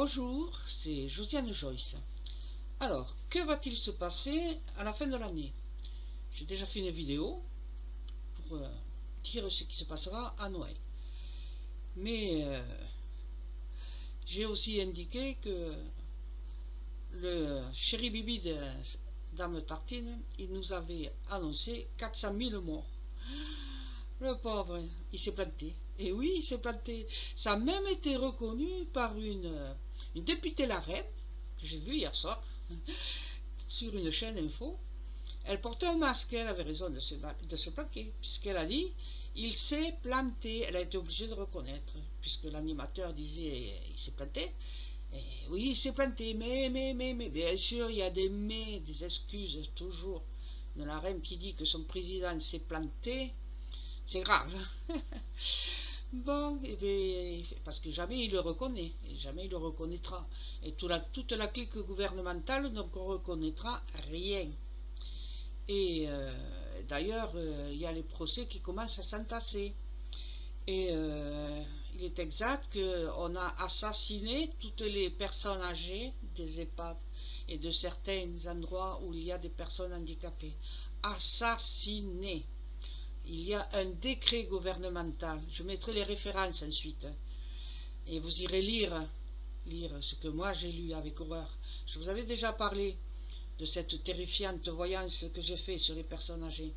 Bonjour, c'est Josiane Joyce. Alors, que va-t-il se passer à la fin de l'année? J'ai déjà fait une vidéo pour dire ce qui se passera à Noël. Mais j'ai aussi indiqué que le chéri Bibi de Dame Tartine, il nous avait annoncé 400 000 morts. Le pauvre, il s'est planté. Et oui, il s'est planté. Ça a même été reconnu par une députée LaREM, que j'ai vue hier soir, sur une chaîne info. Elle portait un masque, elle avait raison de se planquer, puisqu'elle a dit il s'est planté. Elle a été obligée de reconnaître, puisque l'animateur disait il s'est planté. Et oui, il s'est planté, mais, bien sûr, il y a des excuses toujours de LaREM qui dit que son président s'est planté. C'est grave. Bon, eh bien, parce que jamais il le reconnaît, et jamais il le reconnaîtra. Et toute la clique gouvernementale ne reconnaîtra rien. Et d'ailleurs, il y a les procès qui commencent à s'entasser. Et il est exact qu'on a assassiné toutes les personnes âgées des EHPAD et de certains endroits où il y a des personnes handicapées. Assassinées. Il y a un décret gouvernemental. Je mettrai les références ensuite. Et vous irez lire ce que moi j'ai lu avec horreur. Je vous avais déjà parlé de cette terrifiante voyance que j'ai fait sur les personnes âgées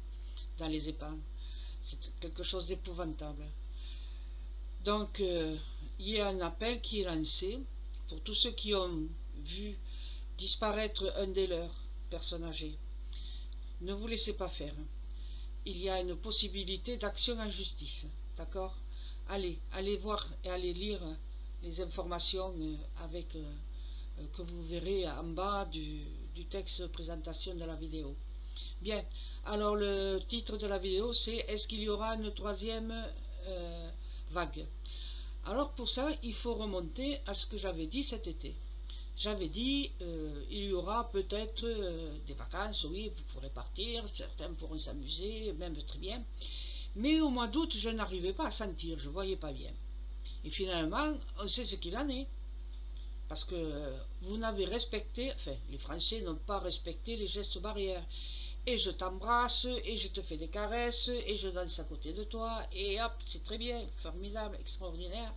dans les EHPAD. C'est quelque chose d'épouvantable. Donc, il y a un appel qui est lancé pour tous ceux qui ont vu disparaître un des leurs, personnes âgées. Ne vous laissez pas faire. Il y a une possibilité d'action en justice. D'accord? Allez voir et allez lire les informations que vous verrez en bas du texte de présentation de la vidéo. Bien, alors le titre de la vidéo c'est est-ce qu'il y aura une troisième vague? Alors pour ça, il faut remonter à ce que j'avais dit cet été. J'avais dit, il y aura peut-être des vacances, oui, vous pourrez partir, certains pourront s'amuser, même très bien. Mais au mois d'août, je n'arrivais pas à sentir, je ne voyais pas bien. Et finalement, on sait ce qu'il en est. Parce que vous n'avez respecté, enfin, les Français n'ont pas respecté les gestes barrières. Et je t'embrasse, et je te fais des caresses, et je danse à côté de toi, et hop, c'est très bien, formidable, extraordinaire.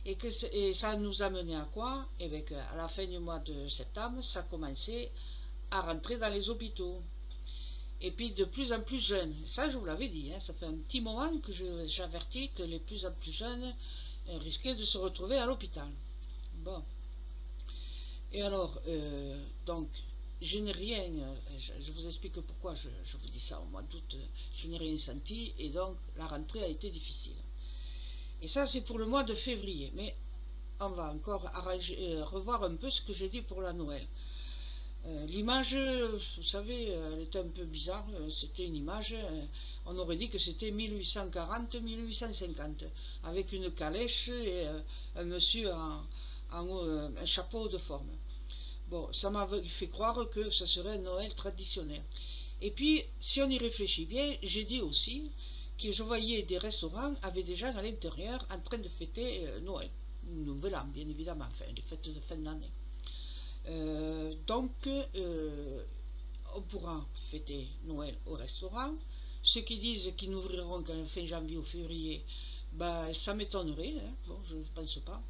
Et ça nous a mené à quoi? Et bien qu'à la fin du mois de septembre, ça commençait à rentrer dans les hôpitaux. Et puis de plus en plus jeunes. Ça, je vous l'avais dit, hein, ça fait un petit moment que j'avertis que les plus en plus jeunes risquaient de se retrouver à l'hôpital. Bon. Et alors, donc, je n'ai rien, je vous explique pourquoi je vous dis ça au mois d'août, je n'ai rien senti, et donc la rentrée a été difficile. Et ça, c'est pour le mois de février. Mais on va encore revoir un peu ce que j'ai dit pour la Noël. L'image, vous savez, elle était un peu bizarre. C'était une image, on aurait dit que c'était 1840-1850, avec une calèche et un monsieur en un chapeau de forme. Bon, ça m'avait fait croire que ce serait un Noël traditionnel. Et puis, si on y réfléchit bien, j'ai dit aussi que je voyais des restaurants avec des gens à l'intérieur en train de fêter Noël, Nouvel An, bien évidemment, enfin, les fêtes de fin d'année. Donc, on pourra fêter Noël au restaurant. Ceux qui disent qu'ils n'ouvriront qu'en fin janvier ou février, ben, ça m'étonnerait, hein. Bon, je ne pense pas.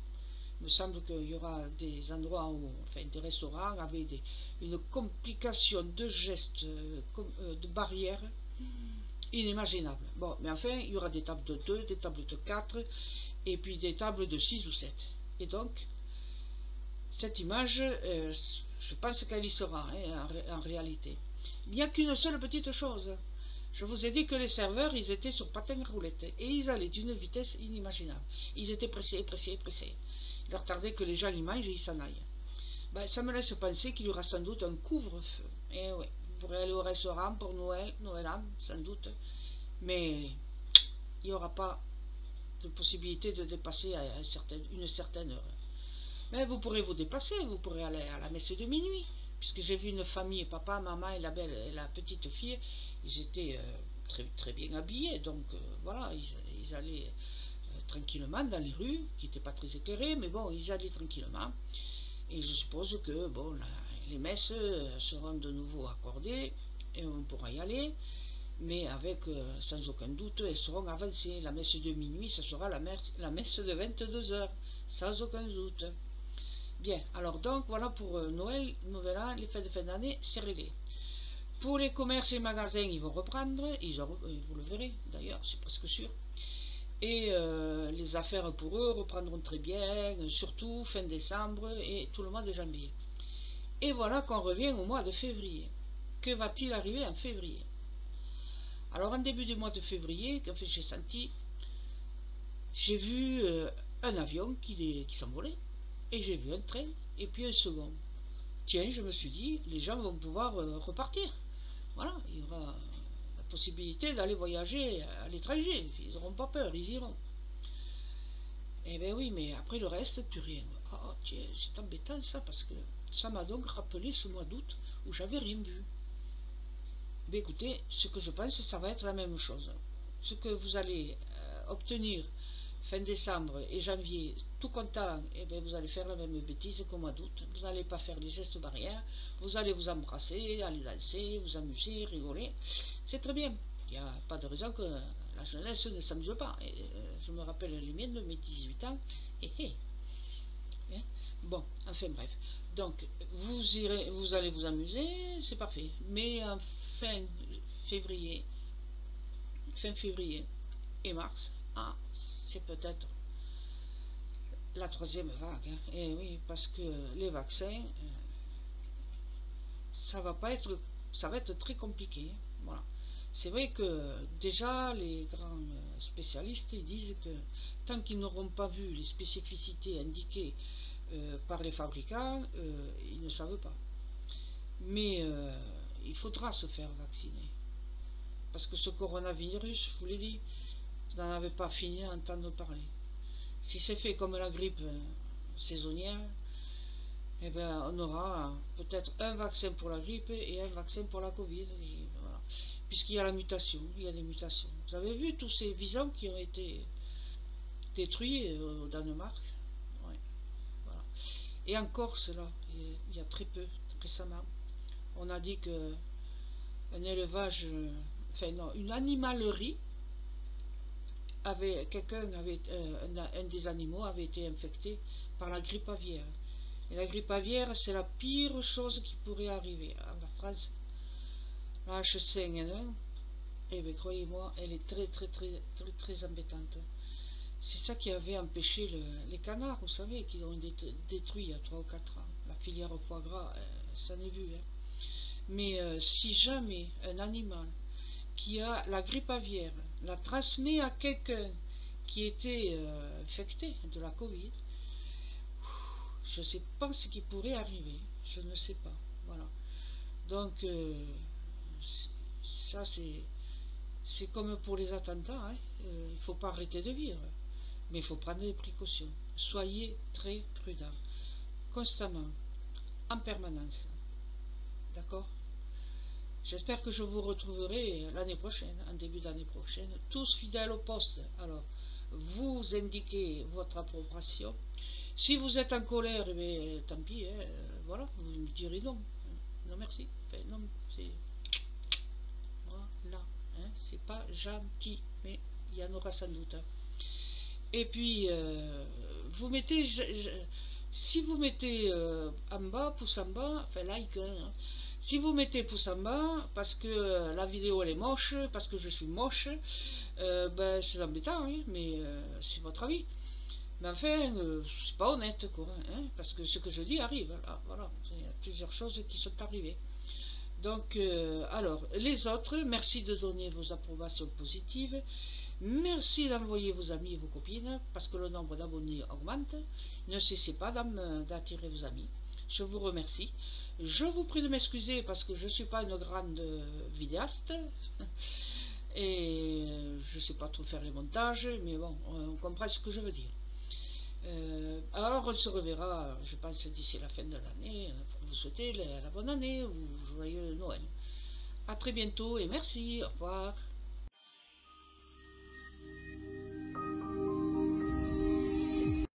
Il me semble qu'il y aura des endroits où, enfin, des restaurants avec une complication de gestes, de barrières inimaginable. Bon, mais enfin, il y aura des tables de 2, des tables de 4, et puis des tables de 6 ou 7. Et donc, cette image, je pense qu'elle y sera, hein, en réalité. Il n'y a qu'une seule petite chose. Je vous ai dit que les serveurs, ils étaient sur patin à roulettes, et ils allaient d'une vitesse inimaginable. Ils étaient pressés. Il leur tardait que les gens y mangent et ils s'en aillent. Ben, ça me laisse penser qu'il y aura sans doute un couvre-feu. Et oui, vous pourrez aller au restaurant pour Noël, sans doute, mais il n'y aura pas de possibilité de dépasser à une certaine heure. Mais vous pourrez vous déplacer, vous pourrez aller à la messe de minuit, puisque j'ai vu une famille, papa, maman et la petite fille, ils étaient très bien habillés, donc voilà, ils allaient tranquillement dans les rues, qui n'étaient pas très éclairées, mais bon, ils allaient tranquillement. Et je suppose que bon, les messes seront de nouveau accordées et on pourra y aller, mais avec, sans aucun doute, elles seront avancées. La messe de minuit, ce sera la messe de 22 heures, sans aucun doute. Bien, alors donc voilà pour Noël, Nouvel An, les fêtes de fin d'année, c'est réglé. Pour les commerces et magasins, ils vont reprendre, vous le verrez d'ailleurs, c'est presque sûr. Et les affaires pour eux reprendront très bien, surtout fin décembre et tout le mois de janvier. Et voilà qu'on revient au mois de février. Que va-t-il arriver en février? Alors en début du mois de février, j'ai vu un avion qui s'envolait, et j'ai vu un train, et puis un second. Tiens, je me suis dit, les gens vont pouvoir repartir. Voilà, il y aura la possibilité d'aller voyager à l'étranger. Ils n'auront pas peur, ils iront. Eh bien oui, mais après le reste, plus rien. Oh tiens, c'est embêtant ça, parce que ça m'a donc rappelé ce mois d'août où j'avais rien vu. Mais écoutez, ce que je pense, ça va être la même chose. Ce que vous allez obtenir fin décembre et janvier, tout content, eh bien vous allez faire la même bêtise qu'au mois d'août. Vous n'allez pas faire les gestes barrières, vous allez vous embrasser, aller danser, vous amuser, rigoler. C'est très bien. Il n'y a pas de raison que la jeunesse ne s'amuse pas. Et, je me rappelle les miennes de mes 18 ans. Hein. Bon, enfin bref. Donc, vous allez vous amuser, c'est parfait. Mais en fin février et mars, c'est peut-être la troisième vague. Hein. Et oui, parce que les vaccins, ça va être très compliqué. Voilà. C'est vrai que déjà les grands spécialistes disent que tant qu'ils n'auront pas vu les spécificités indiquées par les fabricants, ils ne savent pas. Mais il faudra se faire vacciner. Parce que ce coronavirus, je vous l'ai dit, vous n'en avez pas fini à entendre parler. Si c'est fait comme la grippe saisonnière, eh bien, on aura peut-être un vaccin pour la grippe et un vaccin pour la Covid. Voilà. Puisqu'il y a la mutation, il y a des mutations. Vous avez vu tous ces visons qui ont été détruits au Danemark? Ouais. Voilà. Et en Corse, là, il y a très peu, récemment, on a dit que un élevage, enfin non, une animalerie, un des animaux avait été infecté par la grippe aviaire. Et la grippe aviaire, c'est la pire chose qui pourrait arriver en la France. La H5N1, eh bien, croyez-moi, elle est très très embêtante. C'est ça qui avait empêché les canards, vous savez, qui ont été détruits il y a 3 ou 4 ans. La filière au foie gras, ça n'est vu. Hein. Mais si jamais un animal qui a la grippe aviaire la transmet à quelqu'un qui était infecté de la Covid, je ne sais pas ce qui pourrait arriver. Je ne sais pas. Voilà. Donc, ça c'est comme pour les attentats. Hein. Il ne faut pas arrêter de vivre. Mais il faut prendre des précautions. Soyez très prudents. Constamment. En permanence. D'accord? J'espère que je vous retrouverai l'année prochaine, en début d'année prochaine, tous fidèles au poste. Alors, vous indiquez votre approbation. Si vous êtes en colère, eh bien, tant pis, hein, voilà, vous me direz non. Non merci. Enfin, non, c'est... Voilà, hein, c'est pas gentil, mais il y en aura sans doute. Hein. Et puis, vous mettez... si vous mettez en bas, pouce en bas, enfin like, hein, si vous mettez pouce en bas, parce que la vidéo elle est moche, parce que je suis moche, ben c'est embêtant, hein, mais c'est votre avis. Mais enfin, c'est pas honnête, quoi, hein, parce que ce que je dis arrive. Là, voilà, il y a plusieurs choses qui sont arrivées. Donc, alors, les autres, merci de donner vos approbations positives. Merci d'envoyer vos amis et vos copines, parce que le nombre d'abonnés augmente. Ne cessez pas d'attirer vos amis. Je vous remercie. Je vous prie de m'excuser parce que je ne suis pas une grande vidéaste. Et je ne sais pas trop faire les montages, mais bon, on comprend ce que je veux dire. Alors on se reverra, je pense, d'ici la fin de l'année, pour vous souhaiter la bonne année ou joyeux Noël. A très bientôt et merci, au revoir.